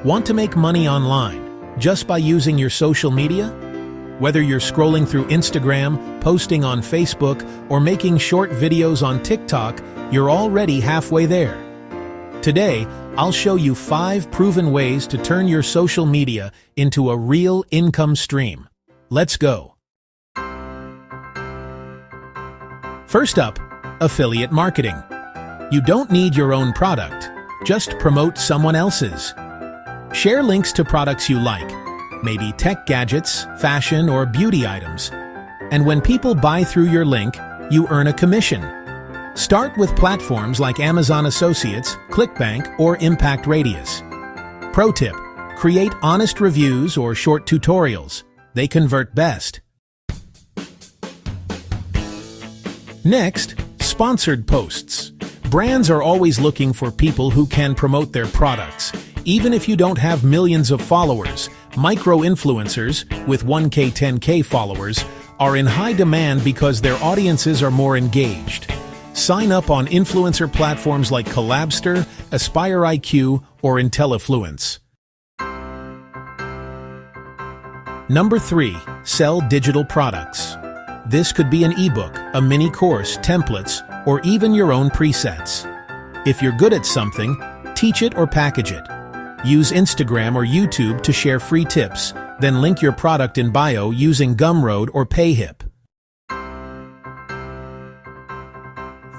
Want to make money online just by using your social media? Whether you're scrolling through Instagram, posting on Facebook, or making short videos on TikTok, you're already halfway there. Today, I'll show you 5 proven ways to turn your social media into a real income stream. Let's go. First up, affiliate marketing. You don't need your own product, just promote someone else's. Share links to products you like, maybe tech gadgets, fashion, or beauty items. And when people buy through your link, you earn a commission. Start with platforms like Amazon Associates, ClickBank, or Impact Radius. Pro tip: create honest reviews or short tutorials. They convert best. Next, sponsored posts. Brands are always looking for people who can promote their products. Even if you don't have millions of followers, micro-influencers with 1K, 10K followers are in high demand because their audiences are more engaged. Sign up on influencer platforms like Collabster, Aspire IQ, or Intellifluence. Number 3. Sell digital products. This could be an ebook, a mini course, templates, or even your own presets. If you're good at something, teach it or package it. Use Instagram or YouTube to share free tips, then link your product in bio using Gumroad or Payhip.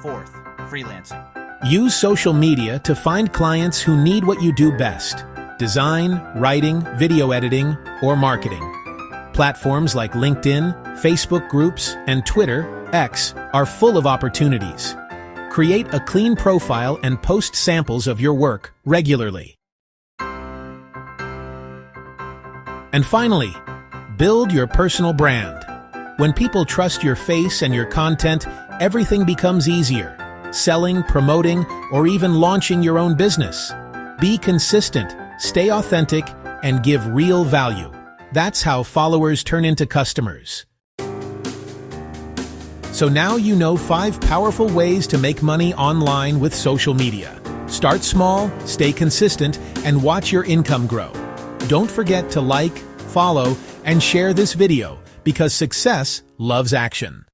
4th, freelancing. Use social media to find clients who need what you do best: design, writing, video editing, or marketing. Platforms like LinkedIn, Facebook groups, and Twitter, X, are full of opportunities. Create a clean profile and post samples of your work regularly. And finally, build your personal brand. When people trust your face and your content, everything becomes easier. Selling, promoting, or even launching your own business. Be consistent, stay authentic, and give real value. That's how followers turn into customers. So now you know 5 powerful ways to make money online with social media. Start small, stay consistent, and watch your income grow. Don't forget to like, follow, and share this video because success loves action.